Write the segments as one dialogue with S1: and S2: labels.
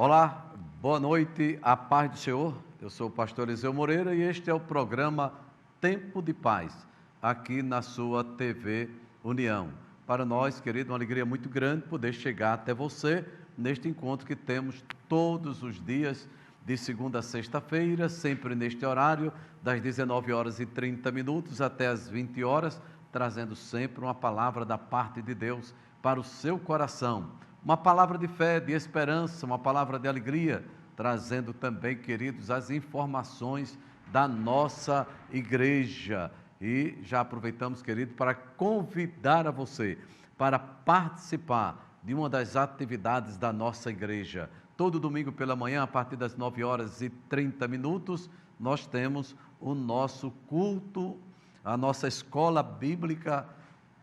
S1: Olá, boa noite, a paz do Senhor. Eu sou o pastor Eliseu Moreira e este é o programa Tempo de Paz, aqui na sua TV União. Para nós, querido, uma alegria muito grande poder chegar até você neste encontro que temos todos os dias, de segunda a sexta-feira, sempre neste horário, das 19h30 até as 20 horas, trazendo sempre uma palavra da parte de Deus para o seu coração. Uma palavra de fé, de esperança, uma palavra de alegria, trazendo também, queridos, as informações da nossa igreja. E já aproveitamos, querido, para convidar a você para participar de uma das atividades da nossa igreja. Todo domingo pela manhã, a partir das 9h30, nós temos o nosso culto, a nossa escola bíblica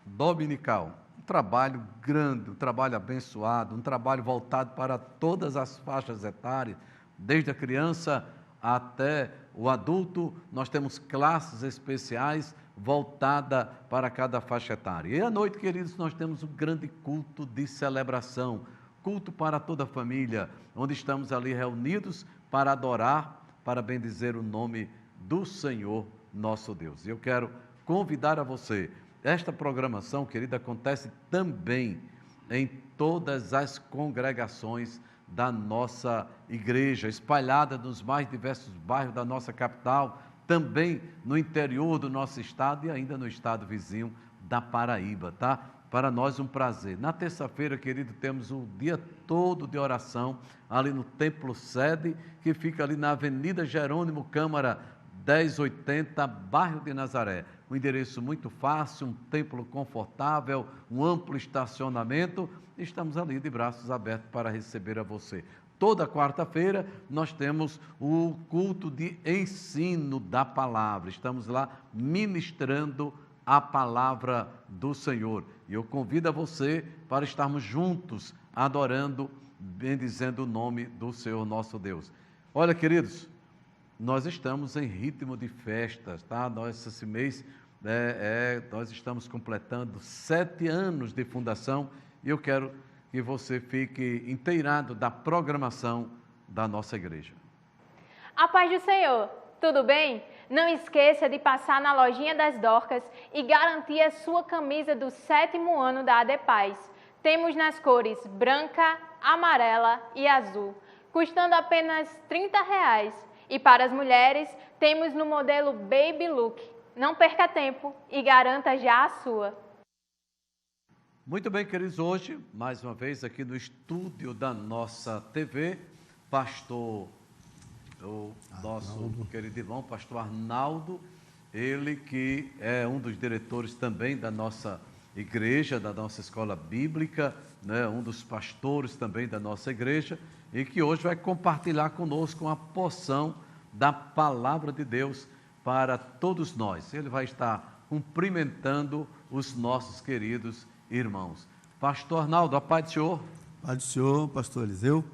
S1: dominical. Um trabalho grande, um trabalho abençoado, um trabalho voltado para todas as faixas etárias, desde a criança até o adulto. Nós temos classes especiais voltadas para cada faixa etária. E à noite, queridos, nós temos um grande culto de celebração, culto para toda a família, onde estamos ali reunidos para adorar, para bendizer o nome do Senhor nosso Deus. E eu quero convidar a você. Esta programação, querida, acontece também em todas as congregações da nossa igreja, espalhada nos mais diversos bairros da nossa capital, também no interior do nosso estado e ainda no estado vizinho da Paraíba, tá? Para nós um prazer. Na terça-feira, querido, temos o dia todo de oração ali no Templo Sede, que fica ali na Avenida Jerônimo Câmara 1080, bairro de Nazaré. Um endereço muito fácil, um templo confortável, um amplo estacionamento. Estamos ali de braços abertos para receber a você. Toda quarta-feira nós temos o culto de ensino da palavra. Estamos lá ministrando a palavra do Senhor. E eu convido a você para estarmos juntos, adorando, bendizendo o nome do Senhor nosso Deus. Olha, queridos, nós estamos em ritmo de festas, tá? Nós, esse mês, nós estamos completando 7 anos de fundação e eu quero que você fique inteirado da programação da nossa igreja.
S2: A paz do Senhor, tudo bem? Não esqueça de passar na lojinha das Dorcas e garantir a sua camisa do 7º ano da ADPaz. Temos nas cores branca, amarela e azul, custando apenas R$30. E para as mulheres, temos no modelo Baby Look. Não perca tempo e garanta já a sua.
S1: Muito bem, queridos, hoje, mais uma vez aqui no estúdio da nossa TV, nosso querido irmão, pastor Arnaldo, ele que é um dos diretores também da nossa igreja, da nossa escola bíblica, né, um dos pastores também da nossa igreja, e que hoje vai compartilhar conosco uma porção da palavra de Deus para todos nós. Ele vai estar cumprimentando os nossos queridos irmãos. Pastor Arnaldo, a paz do Senhor.
S3: Paz do Senhor, pastor Eliseu,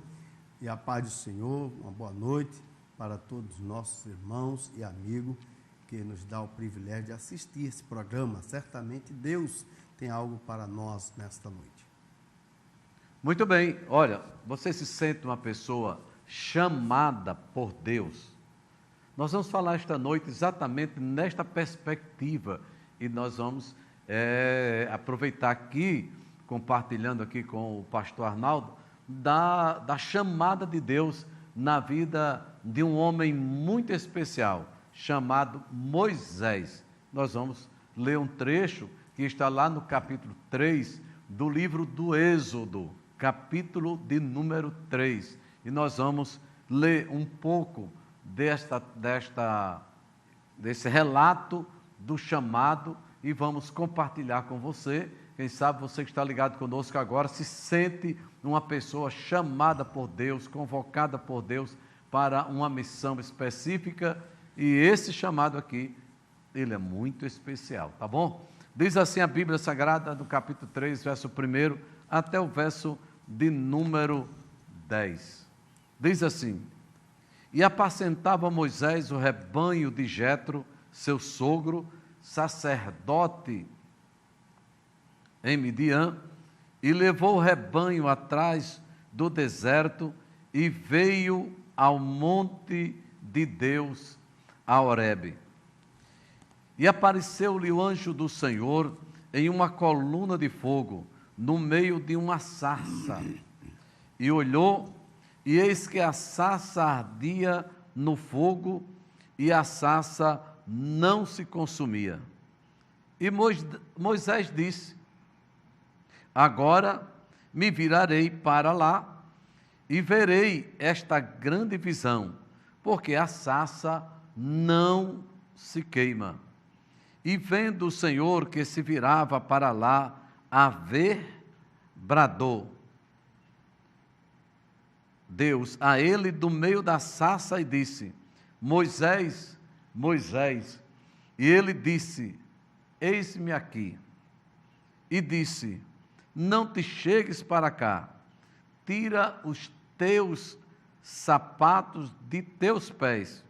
S3: e a paz do Senhor, uma boa noite para todos os nossos irmãos e amigos que nos dá o privilégio de assistir esse programa. Certamente Deus tem algo para nós nesta noite.
S1: Muito bem, olha, você se sente uma pessoa chamada por Deus? Nós vamos falar esta noite exatamente nesta perspectiva e nós vamos aproveitar aqui, compartilhando aqui com o pastor Arnaldo, da chamada de Deus na vida de um homem muito especial, chamado Moisés. Nós vamos ler um trecho que está lá no capítulo 3 do livro do Êxodo, capítulo de número 3. E nós vamos ler um pouco desse relato do chamado e vamos compartilhar com você. Quem sabe você que está ligado conosco agora se sente uma pessoa chamada por Deus, convocada por Deus para uma missão específica, e esse chamado aqui, ele é muito especial, tá bom? Diz assim a Bíblia Sagrada, do capítulo 3, verso 1 até o verso de número 10. Diz assim: E apacentava Moisés o rebanho de Jetro, seu sogro, sacerdote em Midian, e levou o rebanho atrás do deserto e veio ao monte de Deus, a Horebe. E apareceu-lhe o anjo do Senhor em uma coluna de fogo, no meio de uma sarça. E olhou, e eis que a sarça ardia no fogo, e a sarça não se consumia. E Moisés disse: agora me virarei para lá, e verei esta grande visão, porque a sarça não se queima. E vendo o Senhor que se virava para lá a ver, bradou Deus a ele do meio da sarça e disse: Moisés, Moisés. E ele disse: eis-me aqui. E disse: não te chegues para cá, tira os teus sapatos de teus pés,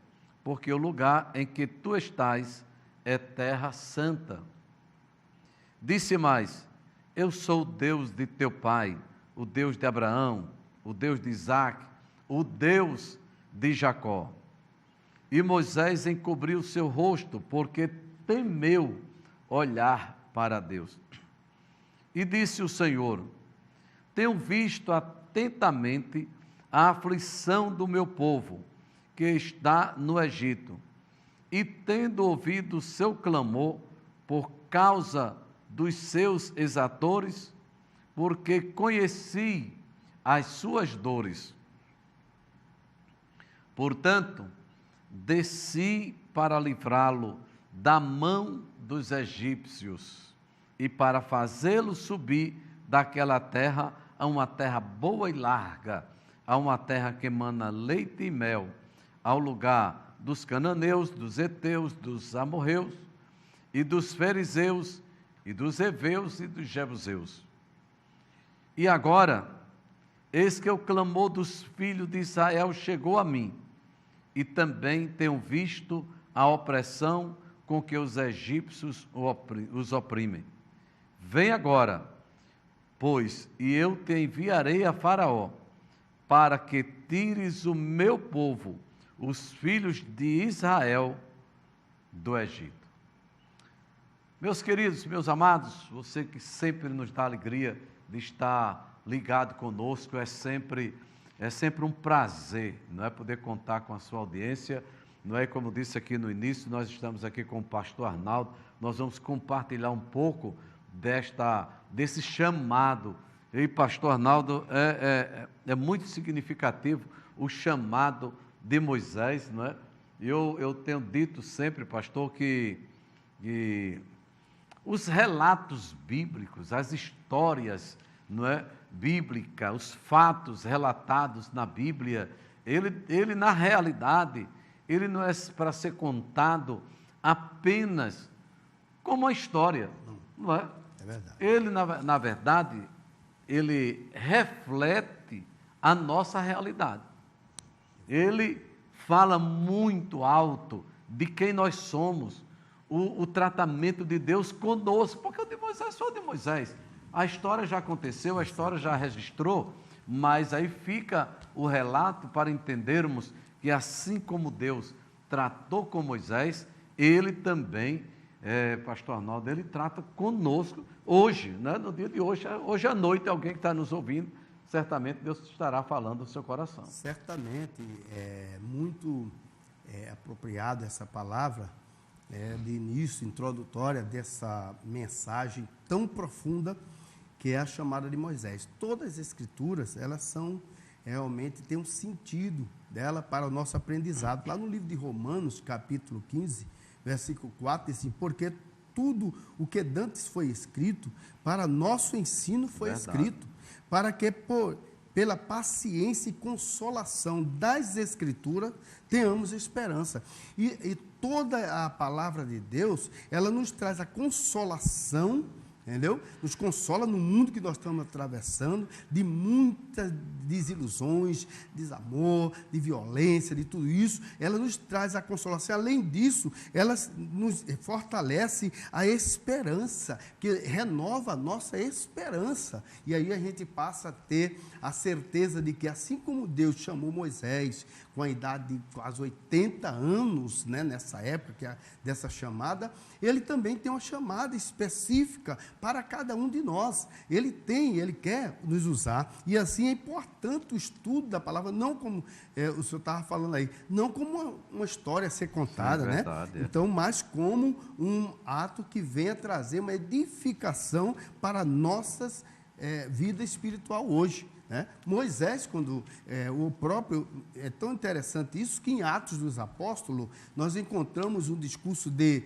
S1: porque o lugar em que tu estás é terra santa. Disse mais: eu sou o Deus de teu pai, o Deus de Abraão, o Deus de Isaque, o Deus de Jacó. E Moisés encobriu seu rosto, porque temeu olhar para Deus. E disse o Senhor: tenho visto atentamente a aflição do meu povo, que está no Egito, e tendo ouvido o seu clamor por causa dos seus exatores, porque conheci as suas dores. Portanto, desci para livrá-lo da mão dos egípcios e para fazê-lo subir daquela terra a uma terra boa e larga, a uma terra que emana leite e mel, ao lugar dos cananeus, dos heteus, dos amorreus, e dos fariseus, e dos heveus e dos jebuseus. E agora, eis que o clamor dos filhos de Israel chegou a mim, e também tenho visto a opressão com que os egípcios os oprimem. Vem agora, pois, e eu te enviarei a Faraó, para que tires o meu povo, os filhos de Israel, do Egito. Meus queridos, meus amados, você que sempre nos dá alegria de estar ligado conosco, é sempre um prazer, não é, poder contar com a sua audiência, não é, como disse aqui no início, nós estamos aqui com o pastor Arnaldo, nós vamos compartilhar um pouco desse chamado. E pastor Arnaldo, é muito significativo o chamado de Moisés, não é? Eu tenho dito sempre, pastor, que os relatos bíblicos, as histórias, não é, bíblica, os fatos relatados na Bíblia, ele na realidade, ele não é para ser contado apenas como uma história, não é?
S3: É verdade.
S1: Ele, na verdade, ele reflete a nossa realidade. Ele fala muito alto de quem nós somos, o tratamento de Deus conosco, porque o de Moisés foi o de Moisés. A história já aconteceu, a história já registrou, mas aí fica o relato para entendermos que assim como Deus tratou com Moisés, ele também, pastor Arnaldo, ele trata conosco hoje, né? No dia de hoje, hoje à noite, alguém que está nos ouvindo, certamente Deus estará falando do seu coração.
S3: Certamente, é muito apropriado essa palavra de início, introdutória dessa mensagem tão profunda que é a chamada de Moisés. Todas as escrituras, elas são realmente, tem um sentido dela para o nosso aprendizado. Lá no livro de Romanos, capítulo 15, versículo 4, diz assim: porque tudo o que dantes foi escrito, para nosso ensino foi escrito, para que pela paciência e consolação das Escrituras tenhamos esperança. E toda a palavra de Deus, ela nos traz a consolação entendeu? Nos consola no mundo que nós estamos atravessando, de muitas desilusões, desamor, de violência, de tudo isso. Ela nos traz a consolação. Além disso, ela nos fortalece a esperança, que renova a nossa esperança. E aí a gente passa a ter a certeza de que, assim como Deus chamou Moisés com a idade de quase 80 anos, né, nessa época dessa chamada, ele também tem uma chamada específica para cada um de nós. Ele quer nos usar, e assim é importante o estudo da palavra, não como o senhor estava falando aí, não como uma história a ser contada,
S1: Sim,
S3: né?
S1: verdade,
S3: Então, mas como um ato que venha trazer uma edificação para a nossa vida espiritual hoje. Né? Moisés, quando o próprio, é tão interessante isso, que em Atos dos Apóstolos, nós encontramos um discurso de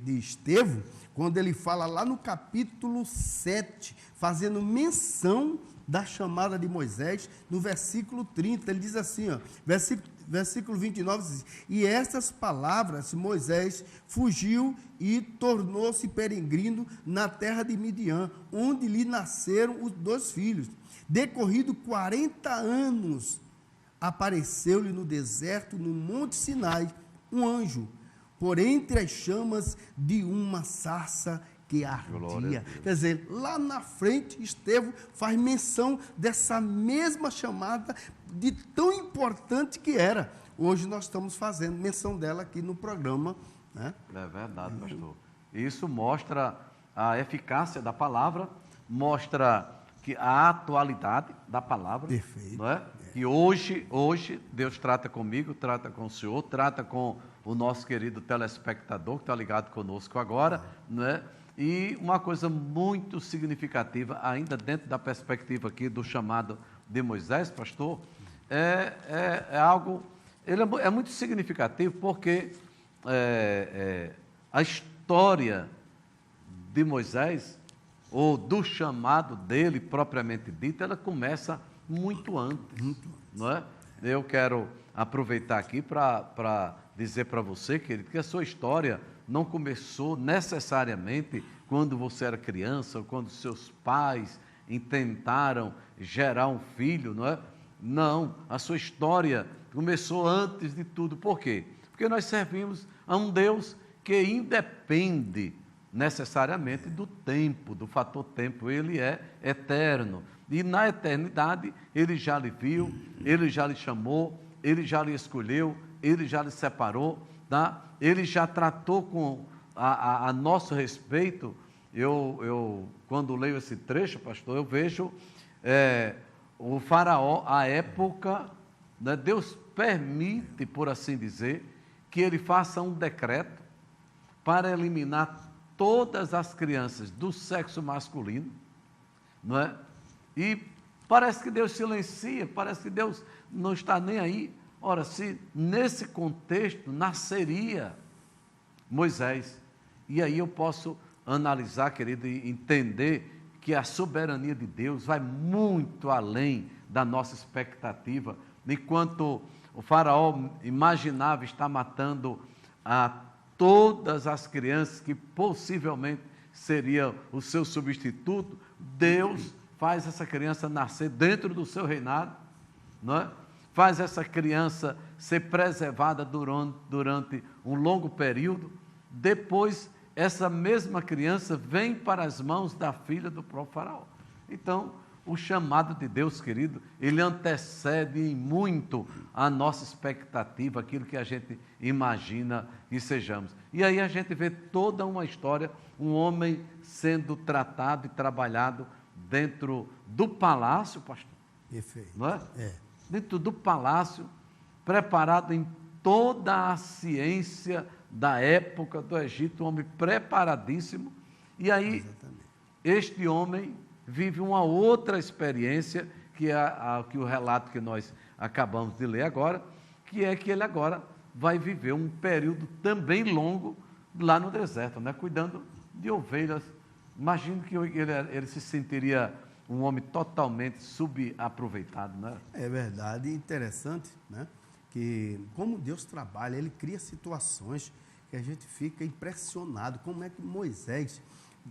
S3: Estevão, quando ele fala lá no capítulo 7, fazendo menção da chamada de Moisés, no versículo 30, ele diz assim, ó, versículo 29, diz, e estas palavras Moisés fugiu e tornou-se peregrino na terra de Midian, onde lhe nasceram os 2 filhos. Decorrido 40 anos, apareceu-lhe no deserto, no Monte Sinai, um anjo, por entre as chamas de uma sarça que ardia. Quer dizer, lá na frente, Estevão faz menção dessa mesma chamada, de tão importante que era. Hoje nós estamos fazendo menção dela aqui no programa. Né?
S1: É verdade, pastor. Isso mostra a eficácia da palavra, mostra que a atualidade da palavra.
S3: Perfeito.
S1: Não é? Que hoje Deus trata comigo, trata com o senhor, trata com o nosso querido telespectador que está ligado conosco agora, não é? E uma coisa muito significativa, ainda dentro da perspectiva aqui do chamado de Moisés, pastor, é algo, ele é muito significativo porque a história de Moisés, ou do chamado dele propriamente dito, ela começa muito antes, não é? Eu quero aproveitar aqui para dizer para você, querido, que a sua história não começou necessariamente quando você era criança, ou quando seus pais intentaram gerar um filho, não é? Não, a sua história começou antes de tudo. Por quê? Porque nós servimos a um Deus que independe necessariamente do tempo, do fator tempo. Ele é eterno. E na eternidade, Ele já lhe viu, Ele já lhe chamou, Ele já lhe escolheu, Ele já lhe separou, tá? Ele já tratou com a nosso respeito. Eu, quando leio esse trecho, pastor, eu vejo o faraó, à época, né, Deus permite, por assim dizer, que ele faça um decreto para eliminar todas as crianças do sexo masculino, não é? E parece que Deus silencia, parece que Deus não está nem aí. Ora, se nesse contexto nasceria Moisés, e aí eu posso analisar, querido, e entender que a soberania de Deus vai muito além da nossa expectativa. Enquanto o faraó imaginava estar matando a todas as crianças que possivelmente seria o seu substituto, Deus faz essa criança nascer dentro do seu reinado, não é? Faz essa criança ser preservada durante um longo período. Depois, essa mesma criança vem para as mãos da filha do próprio faraó. Então, o chamado de Deus, querido, ele antecede em muito a nossa expectativa, aquilo que a gente imagina que sejamos. E aí a gente vê toda uma história, um homem sendo tratado e trabalhado dentro do palácio, pastor.
S3: Perfeito.
S1: Não é? Dentro do palácio, preparado em toda a ciência da época do Egito, um homem preparadíssimo. E aí, exatamente, este homem vive uma outra experiência, que é que o relato que nós acabamos de ler agora, que é que ele agora vai viver um período também longo lá no deserto, né? Cuidando de ovelhas. Imagino que ele se sentiria um homem totalmente subaproveitado, né?
S3: É verdade, interessante, né? Que como Deus trabalha, Ele cria situações que a gente fica impressionado. Como é que Moisés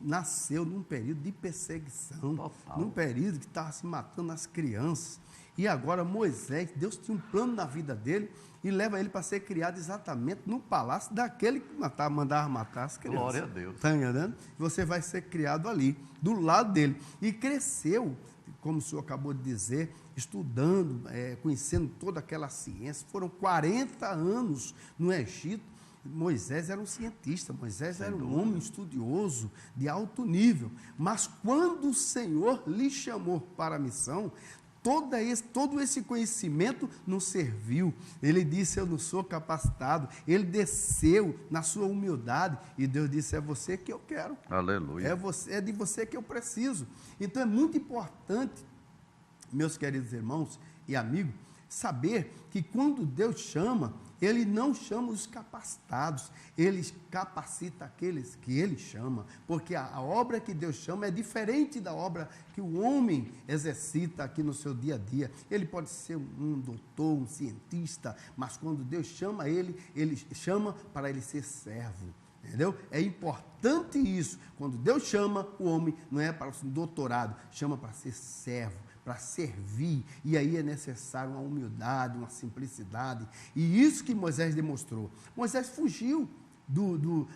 S3: nasceu num período de perseguição,
S1: Total.
S3: num período que estava se matando as crianças. E agora Moisés, Deus tinha um plano na vida dele e leva ele para ser criado exatamente no palácio daquele que mandava matar as crianças.
S1: Glória a Deus.
S3: Está entendendo? Você vai ser criado ali, do lado dele. E cresceu, como o senhor acabou de dizer, estudando, conhecendo toda aquela ciência. Foram 40 anos no Egito. Moisés era um cientista, Moisés era um homem estudioso, de alto nível. Mas quando o Senhor lhe chamou para a missão, todo esse conhecimento não serviu. Ele disse, eu não sou capacitado. Ele desceu na sua humildade e Deus disse, é você que eu quero.
S1: Aleluia.
S3: É de você que eu preciso. Então é muito importante, meus queridos irmãos e amigos, saber que quando Deus chama, Ele não chama os capacitados, Ele capacita aqueles que Ele chama, porque a obra que Deus chama é diferente da obra que o homem exercita aqui no seu dia a dia. Ele pode ser um doutor, um cientista, mas quando Deus chama ele chama para ele ser servo. Entendeu? É importante isso. Quando Deus chama o homem, não é para um doutorado, chama para ser servo, para servir. E aí é necessário uma humildade, uma simplicidade. E isso que Moisés demonstrou. Moisés fugiu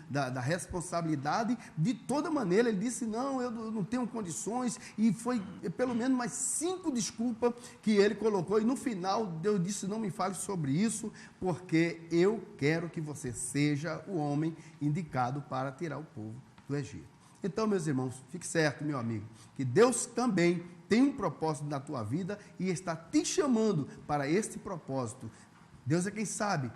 S3: da responsabilidade de toda maneira. Ele disse, não, eu não tenho condições. E foi pelo menos mais 5 desculpas que ele colocou. E no final, Deus disse, não me fale sobre isso, porque eu quero que você seja o homem indicado para tirar o povo do Egito. Então, meus irmãos, fique certo, meu amigo, que Deus também tem um propósito na tua vida e está te chamando para este propósito. Deus é quem sabe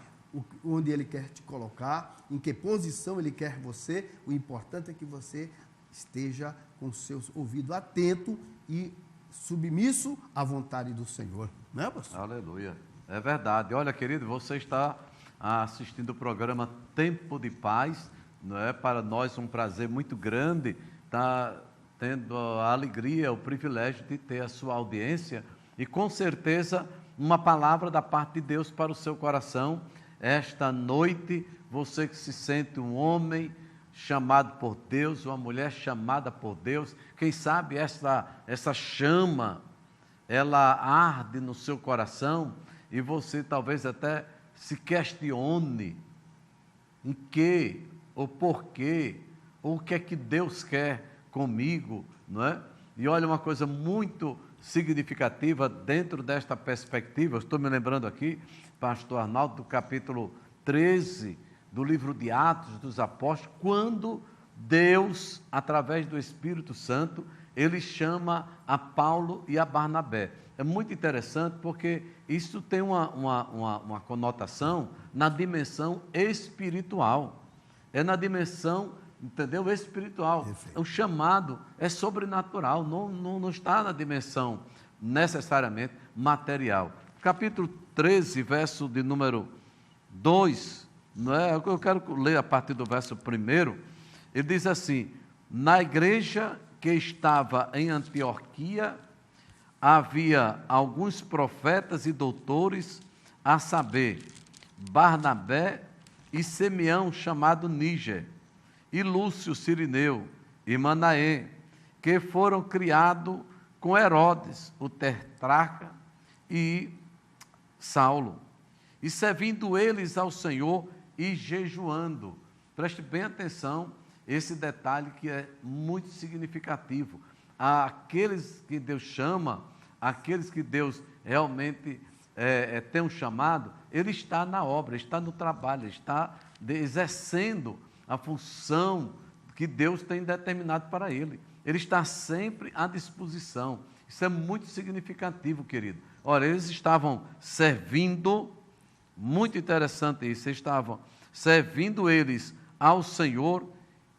S3: onde Ele quer te colocar, em que posição Ele quer você. O importante é que você esteja com seus ouvidos atentos e submisso à vontade do Senhor. Não é, pastor?
S1: Aleluia. É verdade. Olha, querido, você está assistindo o programa Tempo de Paz. Não é para nós um prazer muito grande estar tendo a alegria, o privilégio de ter a sua audiência e, com certeza, uma palavra da parte de Deus para o seu coração. Esta noite, você que se sente um homem chamado por Deus, uma mulher chamada por Deus, quem sabe essa chama, ela arde no seu coração e você talvez até se questione em que, ou por quê, ou o que é que Deus quer comigo, não é? E olha, uma coisa muito significativa dentro desta perspectiva, eu estou me lembrando aqui, pastor Arnaldo, do capítulo 13 do livro de Atos dos Apóstolos, quando Deus, através do Espírito Santo, Ele chama a Paulo e a Barnabé. É muito interessante porque isso tem uma conotação na dimensão espiritual. É na dimensão, entendeu? Espiritual. Perfeito. O chamado é sobrenatural, não está na dimensão necessariamente material. Capítulo 13, verso de número 2, não é? Eu quero ler a partir do verso 1. Ele diz assim: na igreja que estava em Antioquia, havia alguns profetas e doutores, a saber, Barnabé e Simeão, chamado Níger, e Lúcio Cirineu e Manaém, que foram criados com Herodes, o tetrarca, e Saulo, e servindo eles ao Senhor e jejuando. Preste bem atenção, esse detalhe que é muito significativo. Aqueles que Deus chama, aqueles que Deus realmente tem um chamado, ele está na obra, está no trabalho, está exercendo a função que Deus tem determinado para ele. Ele está sempre à disposição. Isso é muito significativo, querido. Ora, eles estavam servindo, muito interessante isso, eles estavam servindo eles ao Senhor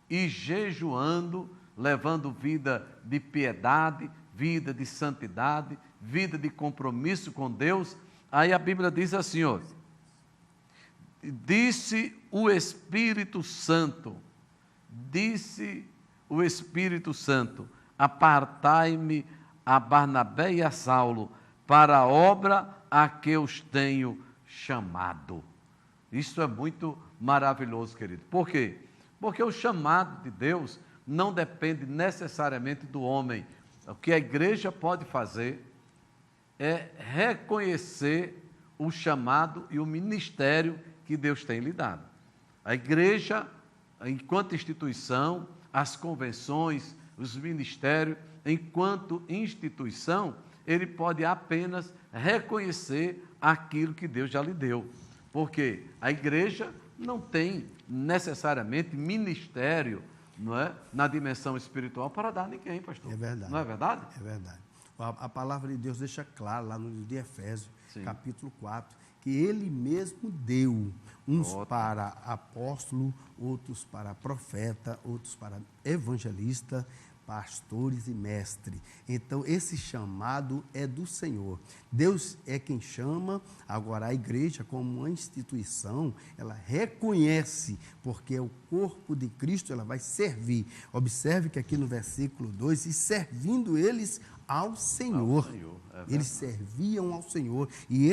S1: e jejuando, levando vida de piedade, vida de santidade, vida de compromisso com Deus. Aí a Bíblia diz assim, ó, disse o Espírito Santo, apartai-me a Barnabé e a Saulo para a obra a que os tenho chamado. Isso é muito maravilhoso, querido. Por quê? Porque o chamado de Deus não depende necessariamente do homem. O que a igreja pode fazer é reconhecer o chamado e o ministério que Deus tem lhe dado. A igreja, enquanto instituição, as convenções, os ministérios, enquanto instituição, ele pode apenas reconhecer aquilo que Deus já lhe deu. Porque a igreja não tem necessariamente ministério, não é, na dimensão espiritual para dar a ninguém, pastor.
S3: É verdade.
S1: Não é verdade?
S3: É verdade. A palavra de Deus deixa claro lá no livro de Efésios,
S1: Sim.
S3: capítulo 4, que ele mesmo deu uns
S1: Ótimo.
S3: para apóstolo, outros para profeta, outros para evangelista, pastores e mestre. Então, esse chamado é do Senhor. Deus é quem chama. Agora, a igreja, como uma instituição, ela reconhece, porque é o corpo de Cristo, ela vai servir. Observe que aqui no versículo 2, e servindo eles ao Senhor. Eles serviam ao Senhor. E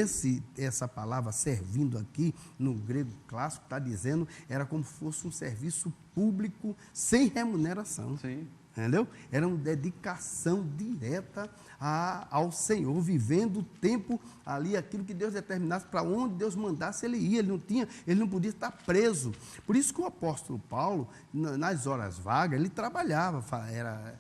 S3: essa palavra servindo aqui, no grego clássico, está dizendo, era como se fosse um serviço público sem remuneração.
S1: Sim.
S3: Entendeu? Era uma dedicação direta ao Senhor, vivendo o tempo ali, aquilo que Deus determinasse, para onde Deus mandasse ele ia, ele não podia estar preso. Por isso que o apóstolo Paulo, nas horas vagas, ele trabalhava, era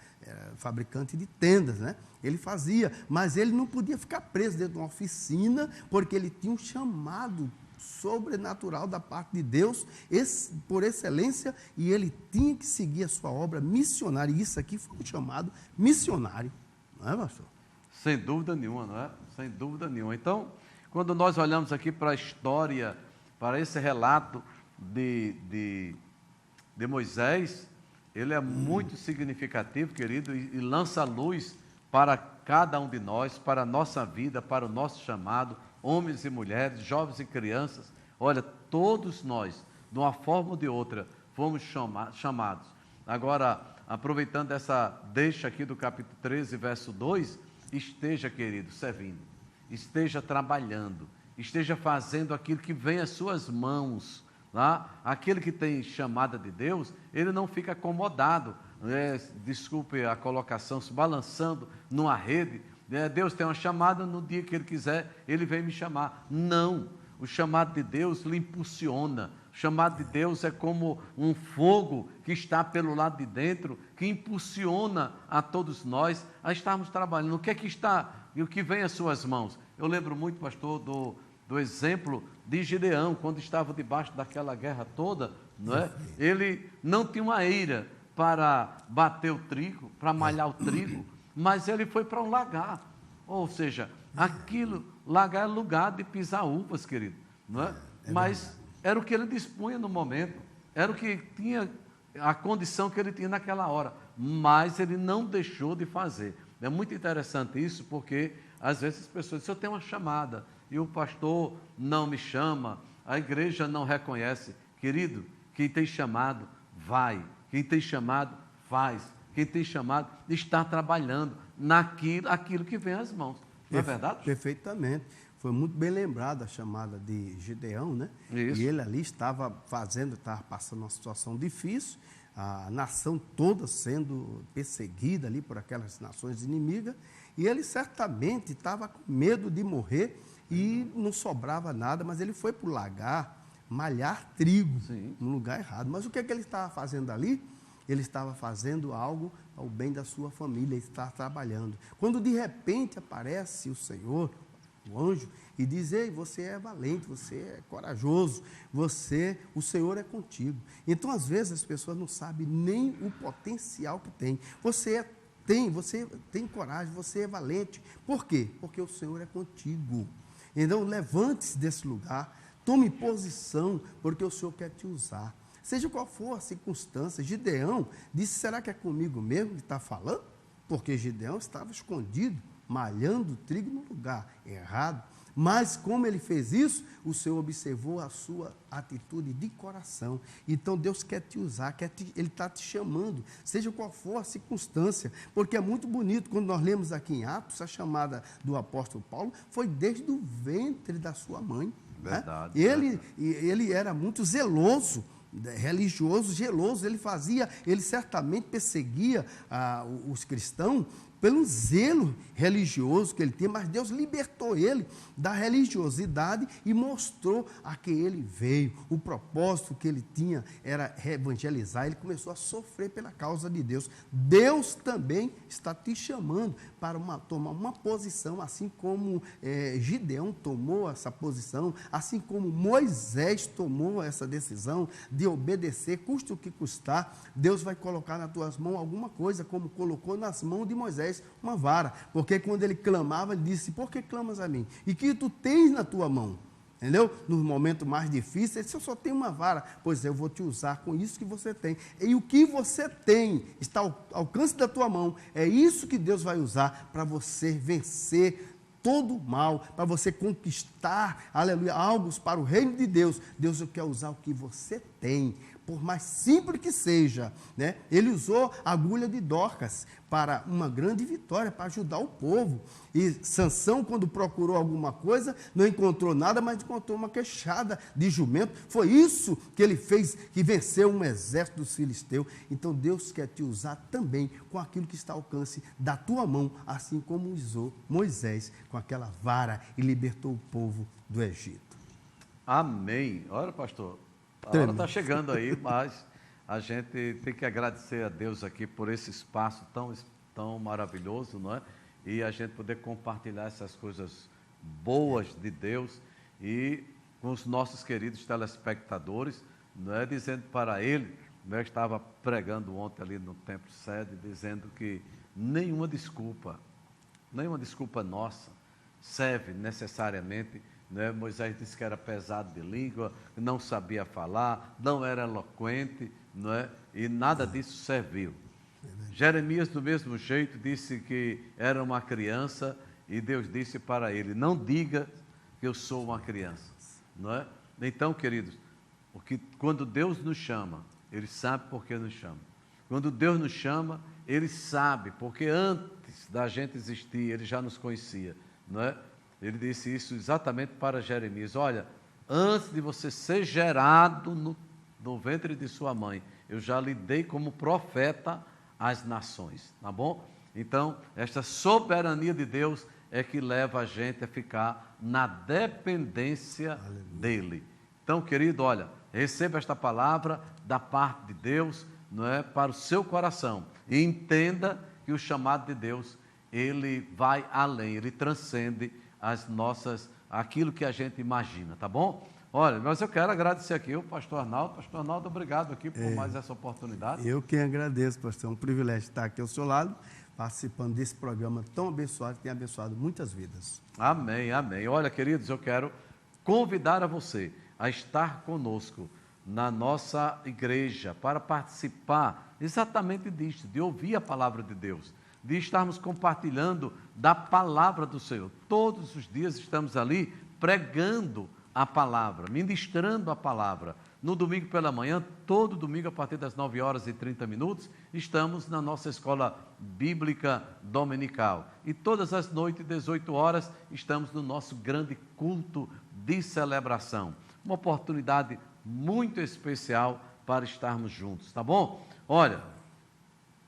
S3: fabricante de tendas, né? Ele fazia, mas ele não podia ficar preso dentro de uma oficina, porque ele tinha um chamado sobrenatural da parte de Deus, por excelência, e ele tinha que seguir a sua obra missionária. E isso aqui foi um chamado missionário, não é, pastor?
S1: Sem dúvida nenhuma, não é? Sem dúvida nenhuma. Então, quando nós olhamos aqui para a história, para esse relato de Moisés, ele é muito significativo, querido, e lança luz para cada um de nós, para a nossa vida, para o nosso chamado, homens e mulheres, jovens e crianças. Olha, todos nós, de uma forma ou de outra, fomos chamados. Agora, aproveitando essa deixa aqui do capítulo 13, verso 2, esteja, querido, servindo, esteja trabalhando, esteja fazendo aquilo que vem às suas mãos. Tá? Aquele que tem chamada de Deus, ele não fica acomodado, desculpe a colocação, se balançando numa rede. Deus tem uma chamada, no dia que Ele quiser, Ele vem me chamar. Não, o chamado de Deus lhe impulsiona. O chamado de Deus é como um fogo que está pelo lado de dentro, que impulsiona a todos nós a estarmos trabalhando. O que é que está, e o que vem às suas mãos? Eu lembro muito, pastor, do exemplo de Gideão, quando estava debaixo daquela guerra toda, não é? Ele não tinha uma eira para bater o trigo, para malhar o trigo, mas ele foi para um lagar, ou seja, lagar é lugar de pisar uvas, querido, não é? Mas era o que ele dispunha no momento, era o que tinha, a condição que ele tinha naquela hora, mas ele não deixou de fazer. É muito interessante isso, porque às vezes as pessoas dizem, eu tenho uma chamada, e o pastor não me chama, a igreja não reconhece. Querido, quem tem chamado, vai, quem tem chamado, faz, quem tem chamado, está trabalhando aquilo que vem às mãos. Não é verdade?
S3: Perfeitamente. Foi muito bem lembrado a chamada de Gideão, né?
S1: Isso.
S3: E ele ali estava passando uma situação difícil, a nação toda sendo perseguida ali por aquelas nações inimigas, e ele certamente estava com medo de morrer e não sobrava nada, mas ele foi para o lagar malhar trigo. Sim. No lugar errado. Mas o que é que ele estava fazendo ali? Ele estava fazendo algo ao bem da sua família, ele estava trabalhando. Quando de repente aparece o Senhor, o anjo, e diz, ei, você é valente, você é corajoso, o Senhor é contigo. Então, às vezes, as pessoas não sabem nem o potencial que tem. Você tem coragem, você é valente. Por quê? Porque o Senhor é contigo. Então, levante-se desse lugar, tome posição, porque o Senhor quer te usar. Seja qual for a circunstância, Gideão disse, será que é comigo mesmo que está falando? Porque Gideão estava escondido, malhando trigo no lugar errado. Mas como ele fez isso, o Senhor observou a sua atitude de coração. Então Deus quer te usar, Ele está te chamando, seja qual for a circunstância. Porque é muito bonito, quando nós lemos aqui em Atos, a chamada do apóstolo Paulo foi desde o ventre da sua mãe.
S1: Verdade.
S3: Né? Ele era muito zeloso religioso, zeloso. Ele certamente perseguia os cristãos pelo zelo religioso que ele tinha, mas Deus libertou ele da religiosidade e mostrou a que ele veio. O propósito que ele tinha era evangelizar. Ele começou a sofrer pela causa de Deus. Deus também está te chamando para tomar uma posição, assim como Gideão tomou essa posição, assim como Moisés tomou essa decisão de obedecer, custe o que custar. Deus vai colocar nas tuas mãos alguma coisa, como colocou nas mãos de Moisés uma vara, porque quando ele clamava, ele disse: por que clamas a mim? E que tu tens na tua mão? Entendeu? Nos momentos mais difíceis, ele disse: eu só tenho uma vara. Pois eu vou te usar com isso que você tem. E o que você tem está ao alcance da tua mão. É isso que Deus vai usar para você vencer todo o mal, para você conquistar, aleluia, algo para o reino de Deus. Deus quer usar o que você tem, por mais simples que seja, né? Ele usou a agulha de Dorcas para uma grande vitória, para ajudar o povo. E Sansão, quando procurou alguma coisa, não encontrou nada, mas encontrou uma queixada de jumento. Foi isso que ele fez, que venceu um exército dos filisteus. Então Deus quer te usar também com aquilo que está ao alcance da tua mão, assim como usou Moisés com aquela vara e libertou o povo do Egito.
S1: Amém. Olha, pastor, a hora está chegando aí, mas a gente tem que agradecer a Deus aqui por esse espaço tão maravilhoso, não é? E a gente poder compartilhar essas coisas boas de Deus e com os nossos queridos telespectadores, não é? Dizendo para ele, eu estava pregando ontem ali no Templo Sede, dizendo que nenhuma desculpa nossa serve necessariamente. Moisés disse que era pesado de língua, não sabia falar, não era eloquente, e nada disso serviu. Jeremias, do mesmo jeito, disse que era uma criança e Deus disse para ele: não diga que eu sou uma criança. Então, queridos, quando Deus nos chama, Ele sabe por que nos chama. Quando Deus nos chama, Ele sabe, porque antes da gente existir, Ele já nos conhecia, Ele disse isso exatamente para Jeremias: olha, antes de você ser gerado no ventre de sua mãe, eu já lhe dei como profeta às nações, tá bom? Então, esta soberania de Deus é que leva a gente a ficar na dependência dEle. Então, querido, olha, receba esta palavra da parte de Deus, para o seu coração, e entenda que o chamado de Deus, ele vai além, ele transcende aquilo que a gente imagina, tá bom? Olha, mas eu quero agradecer aqui o pastor Arnaldo. Pastor Arnaldo, obrigado aqui por mais essa oportunidade.
S3: Eu que agradeço, pastor. É um privilégio estar aqui ao seu lado, participando desse programa tão abençoado, que tem abençoado muitas vidas.
S1: Amém, amém. Olha, queridos, eu quero convidar a você a estar conosco na nossa igreja para participar exatamente disto, de ouvir a palavra de Deus, de estarmos compartilhando da palavra do Senhor. Todos os dias estamos ali pregando a palavra, ministrando a palavra. No domingo pela manhã, todo domingo, a partir das 9h30, estamos na nossa escola bíblica dominical. E todas as noites, 18h, estamos no nosso grande culto de celebração. Uma oportunidade muito especial para estarmos juntos, tá bom? Olha,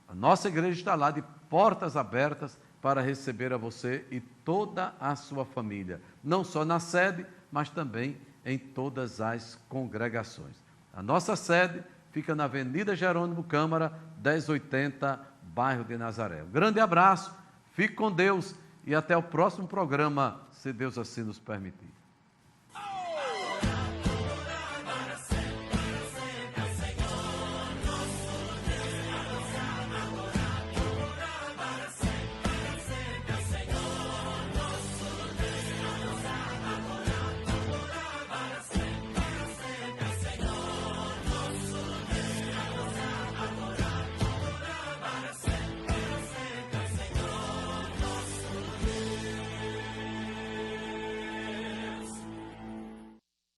S1: a nossa igreja está lá de portas abertas para receber a você e toda a sua família, não só na sede, mas também em todas as congregações. A nossa sede fica na Avenida Jerônimo Câmara, 1080, bairro de Nazaré. Um grande abraço, fique com Deus e até o próximo programa, se Deus assim nos permitir.